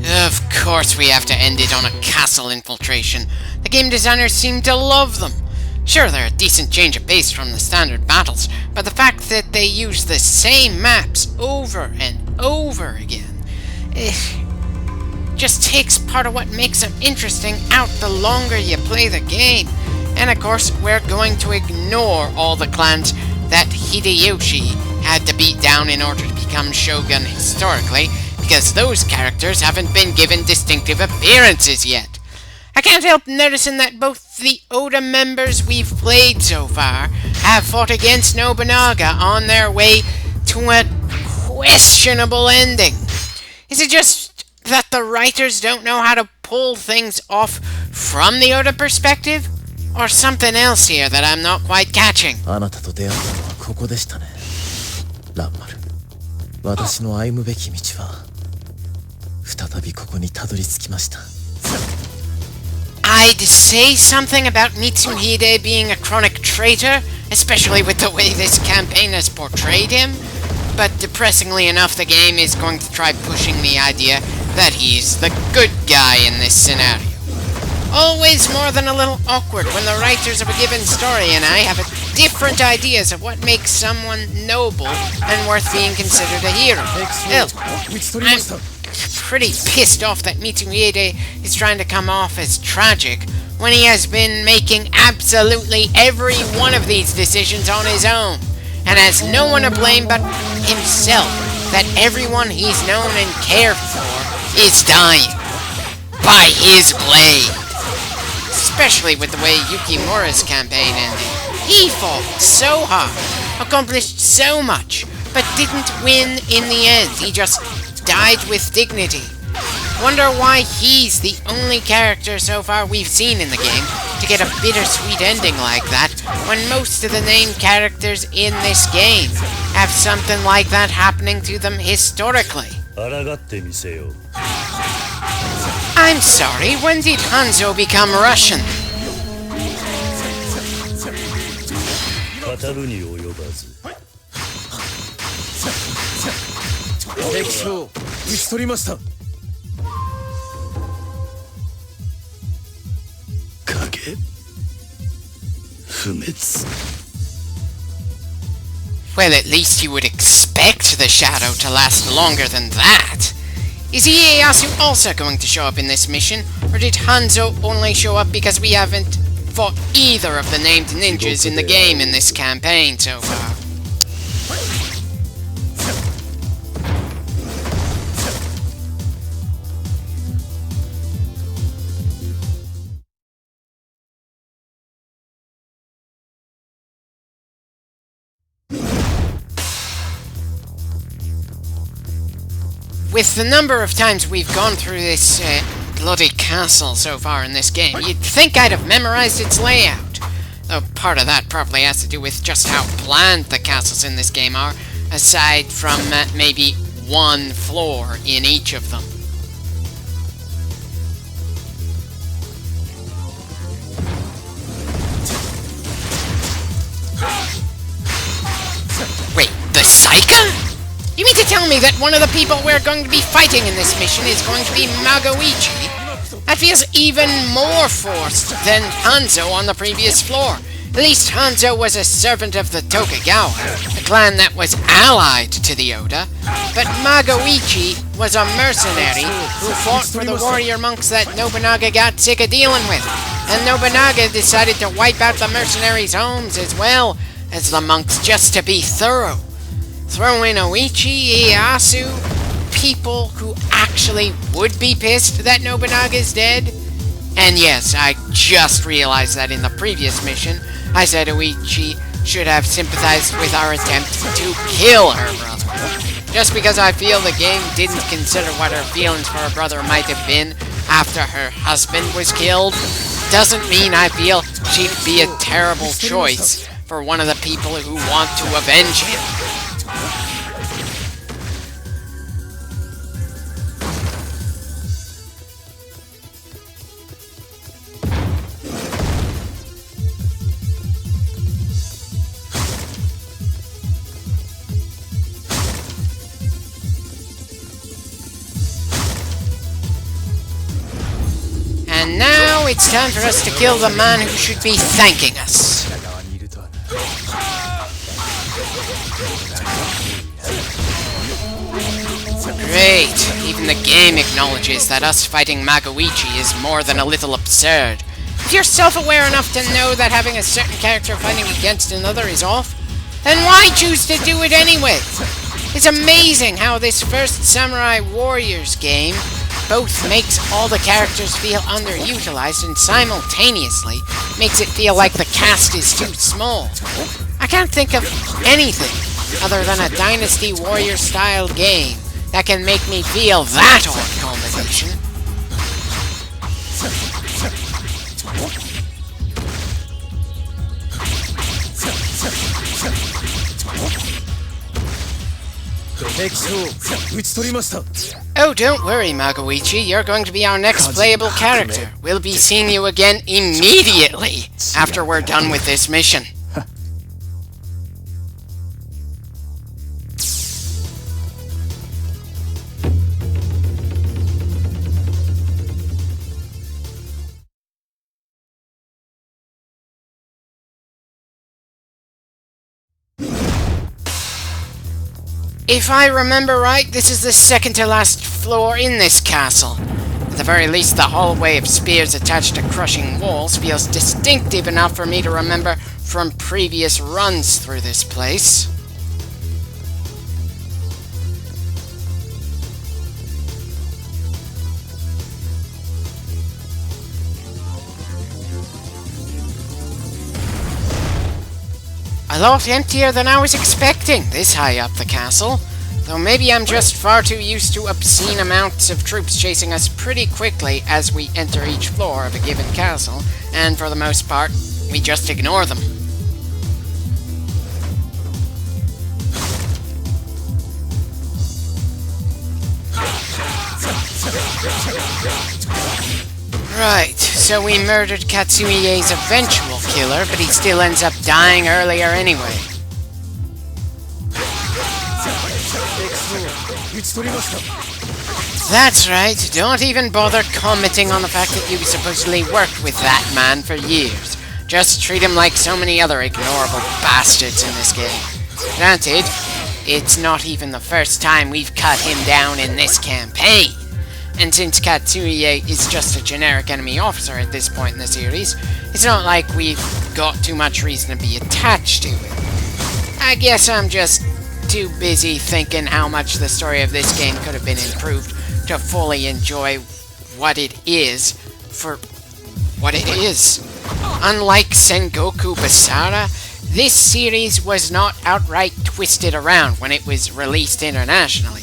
Of course we have to end it on a castle infiltration. The game designers seem to love them. Sure, they're a decent change of pace from the standard battles, but the fact that they use the same maps over and over again, just takes part of what makes them interesting out the longer you play the game. And of course, we're going to ignore all the clans that Hideyoshi had to beat down in order to become shogun historically, because those characters haven't been given distinctive appearances yet. I can't help noticing that both the Oda members we've played so far have fought against Nobunaga on their way to a questionable ending. Is it just that the writers don't know how to pull things off from the Oda perspective? Or something else here that I'm not quite catching? あなたと出会ったのはここでしたね。ランマル。私の歩むべき道は再びここにたどり着きました。I'd say something about Mitsuhide being a chronic traitor, especially with the way this campaign has portrayed him. But depressingly enough, the game is going to try pushing the idea that he's the good guy in this scenario. Always more than a little awkward when the writers of a given story and I have different ideas of what makes someone noble and worth being considered a hero. Hell, I'm pretty pissed off that Mitsuhide is trying to come off as tragic when he has been making absolutely every one of these decisions on his own, and has no one to blame but himself that everyone he's known and cared for is dying by his blade. Especially with the way Yukimura's campaign ended. He fought so hard, accomplished so much, but didn't win in the end. He just died with dignity. Wonder why he's the only character so far we've seen in the game to get a bittersweet ending like that, when most of the named characters in this game have something like that happening to them historically. I'm sorry, when did Hanzo become Russian? 語るに及ばず。敵将、討ち取りました。影、不滅。Well, at least you would expect the shadow to last longer than that. Is Ieyasu also going to show up in this mission, or did Hanzo only show up because we haven't fought either of the named ninjas in the game in this campaign so far? With the number of times we've gone through this bloody castle so far in this game, you'd think I'd have memorized its layout. Though part of that probably has to do with just how bland the castles in this game are, aside from maybe one floor in each of them. Wait, the Saika? You mean to tell me that one of the people we're going to be fighting in this mission is going to be Magoichi? That feels even more forced than Hanzo on the previous floor. At least Hanzo was a servant of the Tokugawa, a clan that was allied to the Oda, but Magoichi was a mercenary who fought for the warrior monks that Nobunaga got sick of dealing with, and Nobunaga decided to wipe out the mercenaries' homes as well as the monks just to be thorough. Throw in Oichi, Ieyasu, people who actually would be pissed that Nobunaga's dead. And yes, I just realized that in the previous mission, I said Oichi should have sympathized with our attempt to kill her brother. Just because I feel the game didn't consider what her feelings for her brother might have been after her husband was killed, doesn't mean I feel she'd be a terrible choice for one of the people who want to avenge him. And now it's time for us to kill the man who should be thanking us. Great! Even the game acknowledges that us fighting Magoichi is more than a little absurd. If you're self-aware enough to know that having a certain character fighting against another is off, then why choose to do it anyway? It's amazing how this first Samurai Warriors game both makes all the characters feel underutilized and simultaneously makes it feel like the cast is too small. I can't think of anything other than a Dynasty Warriors style game that can make me feel that odd combination. Oh, don't worry, Magoichi. You're going to be our next playable character. We'll be seeing you again immediately after we're done with this mission. If I remember right, this is the second to last floor in this castle. At the very least, the hallway of spears attached to crushing walls feels distinctive enough for me to remember from previous runs through this place. A lot emptier than I was expecting, this high up the castle. Though maybe I'm just far too used to obscene amounts of troops chasing us pretty quickly as we enter each floor of a given castle, and for the most part, we just ignore them. Right, so we murdered Katsuie's eventual killer, but he still ends up dying earlier anyway. That's right, don't even bother commenting on the fact that you supposedly worked with that man for years. Just treat him like so many other ignorable bastards in this game. Granted, it's not even the first time we've cut him down in this campaign. And since Katsuie is just a generic enemy officer at this point in the series, it's not like we've got too much reason to be attached to it. I guess I'm just too busy thinking how much the story of this game could have been improved to fully enjoy what it is for what it is. Unlike Sengoku Basara, this series was not outright twisted around when it was released internationally.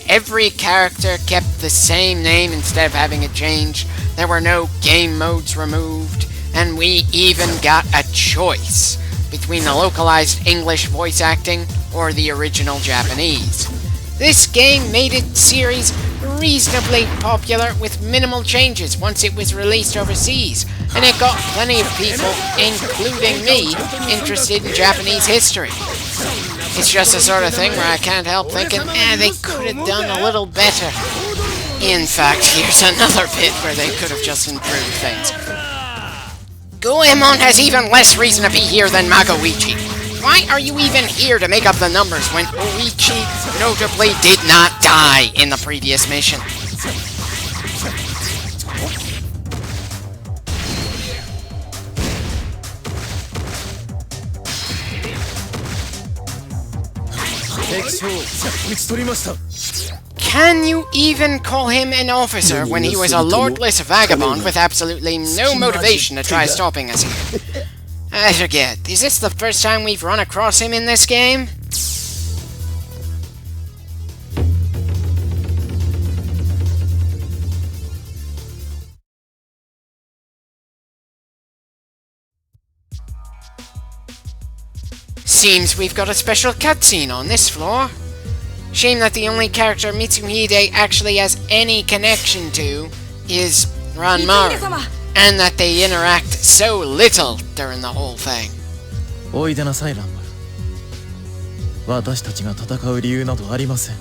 Every character kept the same name instead of having it changed, there were no game modes removed, and we even got a choice between the localized English voice acting or the original Japanese. This game made its series reasonably popular with minimal changes once it was released overseas, and it got plenty of people, including me, interested in Japanese history. It's just the sort of thing where I can't help thinking, they could have done a little better. In fact, here's another bit where they could have just improved things. Goemon has even less reason to be here than Magoichi. Why are you even here to make up the numbers when Oichi notably did not die in the previous mission? Can you even call him an officer when he was a lordless vagabond with absolutely no motivation to try stopping us here? I forget, is this the first time we've run across him in this game? Seems we've got a special cutscene on this floor. Shame that the only character Mitsuhide actually has any connection to is Ranmaru, and that they interact so little during the whole thing. おいでなさい、ランマル。私たちが戦う理由などありません。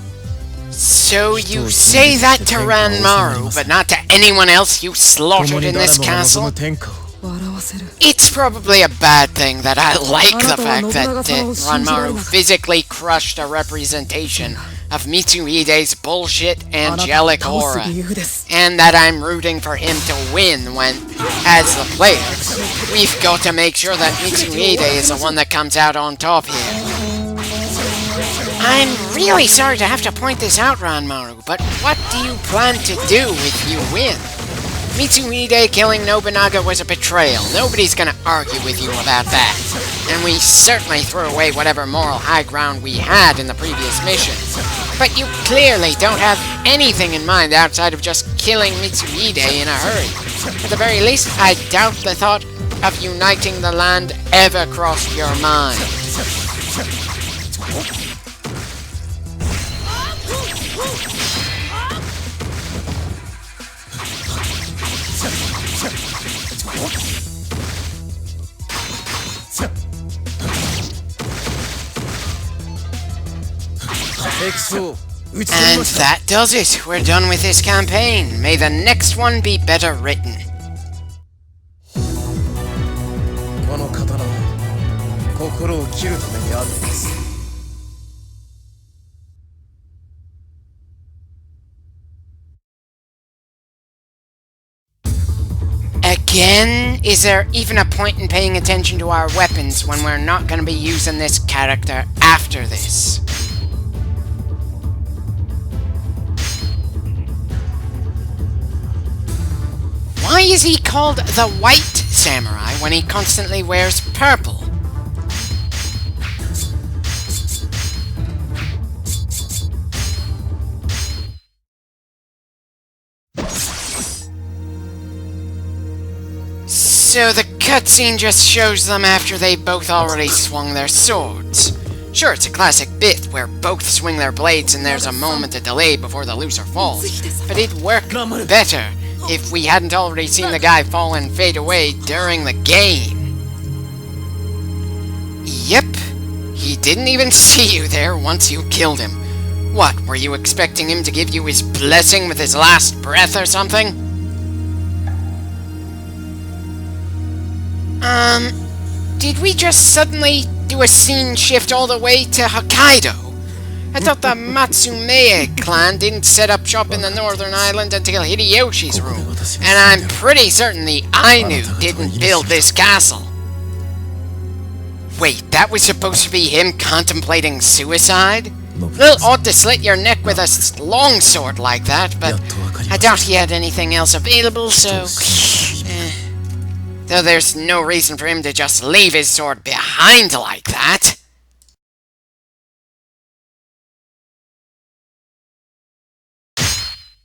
So you say that to Ranmaru, but not to anyone else you 共 slaughtered に in 誰 this もが望 castle? む天下を It's probably a bad thing that I like the fact that Ranmaru physically crushed a representation of Mitsuhide's bullshit angelic aura, and that I'm rooting for him to win when, as the player, we've got to make sure that Mitsuhide is the one that comes out on top here. I'm really sorry to have to point this out, Ranmaru, but what do you plan to do if you win? Mitsuhide killing Nobunaga was a betrayal. Nobody's gonna argue with you about that. And we certainly threw away whatever moral high ground we had in the previous mission. But you clearly don't have anything in mind outside of just killing Mitsuhide in a hurry. At the very least, I doubt the thought of uniting the land ever crossed your mind. And that does it. We're done with this campaign. May the next one be better written. この刀は心を切るためにあるのです。 Again? Is there even a point in paying attention to our weapons when we're not going to be using this character after this? Why is he called the White Samurai when he constantly wears purple? So the cutscene just shows them after they both already swung their swords. Sure, it's a classic bit where both swing their blades and there's a moment of delay before the loser falls, but it'd work better if we hadn't already seen the guy fall and fade away during the game. Yep, he didn't even see you there once you killed him. What, were you expecting him to give you his blessing with his last breath or something? Did we just suddenly do a scene shift all the way to Hokkaido? I thought the Matsumae clan didn't set up shop in the northern island until Hideyoshi's rule, and I'm pretty certain the Ainu didn't build this castle. Wait, that was supposed to be him contemplating suicide? A little odd to slit your neck with a longsword like that, but I doubt he had anything else available, so... Though there's no reason for him to just leave his sword behind like that.